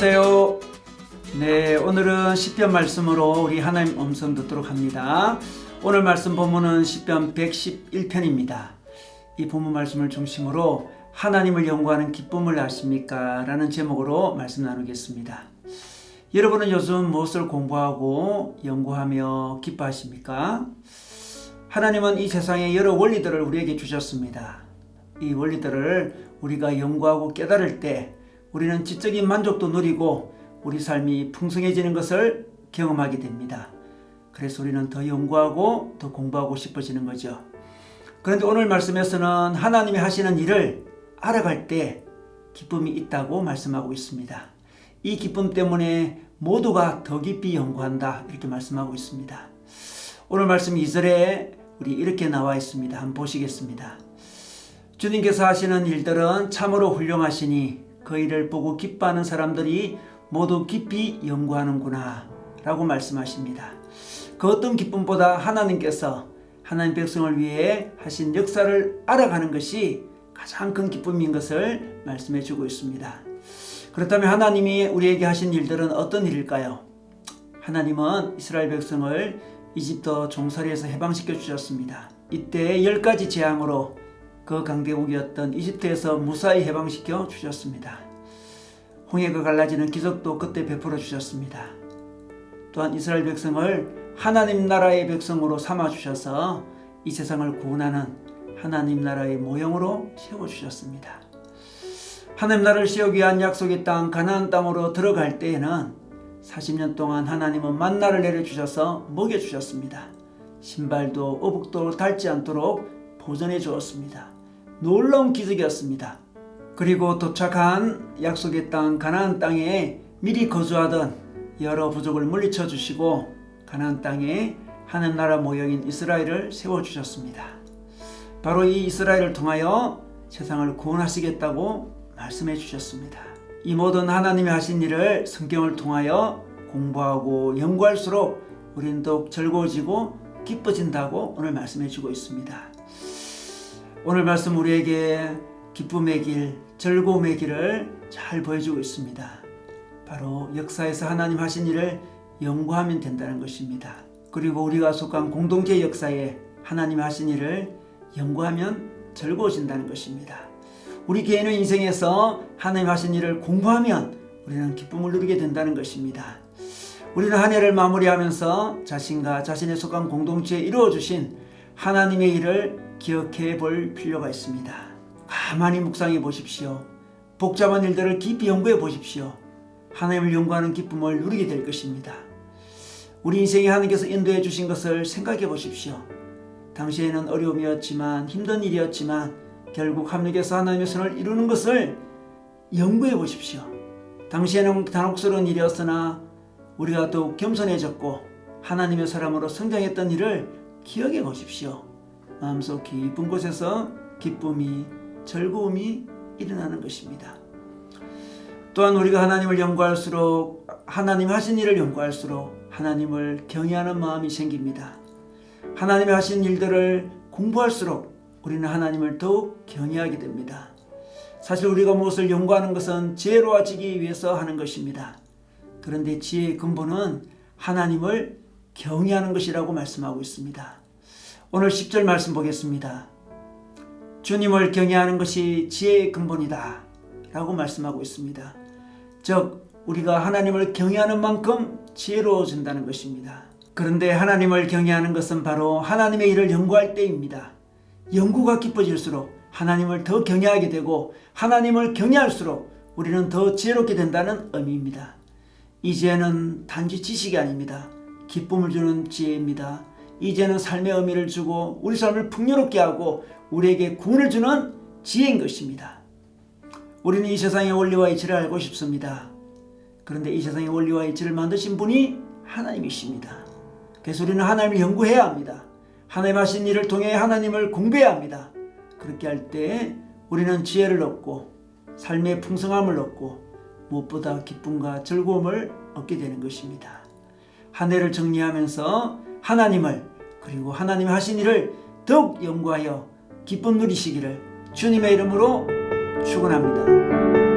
안녕하세요. 네, 오늘은 시편 말씀으로 우리 하나님 음성 듣도록 합니다. 오늘 말씀 본문은 시편 111편입니다. 이 본문 말씀을 중심으로 하나님을 연구하는 기쁨을 아십니까? 라는 제목으로 말씀 나누겠습니다. 여러분은 요즘 무엇을 공부하고 연구하며 기뻐하십니까? 하나님은 이 세상의 여러 원리들을 우리에게 주셨습니다. 이 원리들을 우리가 연구하고 깨달을 때 우리는 지적인 만족도 누리고 우리 삶이 풍성해지는 것을 경험하게 됩니다. 그래서 우리는 더 연구하고 더 공부하고 싶어지는 거죠. 그런데 오늘 말씀에서는 하나님이 하시는 일을 알아갈 때 기쁨이 있다고 말씀하고 있습니다. 이 기쁨 때문에 모두가 더 깊이 연구한다, 이렇게 말씀하고 있습니다. 오늘 말씀 2절에 우리 이렇게 나와 있습니다. 한번 보시겠습니다. 주님께서 하시는 일들은 참으로 훌륭하시니 그 일을 보고 기뻐하는 사람들이 모두 깊이 연구하는구나 라고 말씀하십니다. 그 어떤 기쁨보다 하나님께서 하나님 백성을 위해 하신 역사를 알아가는 것이 가장 큰 기쁨인 것을 말씀해 주고 있습니다. 그렇다면 하나님이 우리에게 하신 일들은 어떤 일일까요? 하나님은 이스라엘 백성을 이집트 종살이에서 해방시켜 주셨습니다. 이때 10가지 재앙으로 그 강대국이었던 이집트에서 무사히 해방시켜 주셨습니다. 홍해가 갈라지는 기적도 그때 베풀어 주셨습니다. 또한 이스라엘 백성을 하나님 나라의 백성으로 삼아 주셔서 이 세상을 구원하는 하나님 나라의 모형으로 세워 주셨습니다. 하나님 나라를 세우기 위한 약속의 땅 가나안 땅으로 들어갈 때에는 40년 동안 하나님은 만나를 내려주셔서 먹여주셨습니다. 신발도 어복도 닳지 않도록 보존해 주었습니다. 놀라운 기적이었습니다. 그리고 도착한 약속의 땅 가나안 땅에 미리 거주하던 여러 부족을 물리쳐 주시고 가나안 땅에 하나님 나라 모형인 이스라엘을 세워주셨습니다. 바로 이 이스라엘을 통하여 세상을 구원하시겠다고 말씀해 주셨습니다. 이 모든 하나님이 하신 일을 성경을 통하여 공부하고 연구할수록 우리는 더욱 즐거워지고 기뻐진다고 오늘 말씀해 주고 있습니다. 오늘 말씀 우리에게 기쁨의 길, 즐거움의 길을 잘 보여주고 있습니다. 바로 역사에서 하나님 하신 일을 연구하면 된다는 것입니다. 그리고 우리가 속한 공동체 역사에 하나님 하신 일을 연구하면 즐거워진다는 것입니다. 우리 개인의 인생에서 하나님 하신 일을 공부하면 우리는 기쁨을 누리게 된다는 것입니다. 우리는 한 해를 마무리하면서 자신과 자신의 속한 공동체에 이루어주신 하나님의 일을 기억해 볼 필요가 있습니다. 가만히 묵상해 보십시오. 복잡한 일들을 깊이 연구해 보십시오. 하나님을 연구하는 기쁨을 누리게 될 것입니다. 우리 인생에 하나님께서 인도해 주신 것을 생각해 보십시오. 당시에는 어려움이었지만, 힘든 일이었지만 결국 합력해서 하나님의 선을 이루는 것을 연구해 보십시오. 당시에는 단혹스러운 일이었으나 우리가 더욱 겸손해졌고 하나님의 사람으로 성장했던 일을 기억해 보십시오. 마음속 깊은 곳에서 기쁨이, 즐거움이 일어나는 것입니다. 또한 우리가 하나님을 연구할수록, 하나님 하신 일을 연구할수록 하나님을 경외하는 마음이 생깁니다. 하나님이 하신 일들을 공부할수록 우리는 하나님을 더욱 경외하게 됩니다. 사실 우리가 무엇을 연구하는 것은 지혜로워지기 위해서 하는 것입니다. 그런데 지혜의 근본은 하나님을 경외하는 것이라고 말씀하고 있습니다. 오늘 10절 말씀 보겠습니다. 주님을 경외하는 것이 지혜의 근본이다 라고 말씀하고 있습니다. 즉 우리가 하나님을 경외하는 만큼 지혜로워진다는 것입니다. 그런데 하나님을 경외하는 것은 바로 하나님의 일을 연구할 때입니다. 연구가 깊어질수록 하나님을 더 경외하게 되고 하나님을 경외할수록 우리는 더 지혜롭게 된다는 의미입니다. 이 지혜는 단지 지식이 아닙니다. 기쁨을 주는 지혜입니다. 이 지혜는 삶의 의미를 주고 우리 삶을 풍요롭게 하고 우리에게 구원을 주는 지혜인 것입니다. 우리는 이 세상의 원리와 이치를 알고 싶습니다. 그런데 이 세상의 원리와 이치를 만드신 분이 하나님이십니다. 그래서 우리는 하나님을 연구해야 합니다. 하나님 하신 일을 통해 하나님을 공부해야 합니다. 그렇게 할 때 우리는 지혜를 얻고 삶의 풍성함을 얻고 무엇보다 기쁨과 즐거움을 얻게 되는 것입니다. 한 해를 정리하면서 하나님을, 그리고 하나님이 하신 일을 더욱 연구하여 기쁨 누리시기를 주님의 이름으로 축원합니다.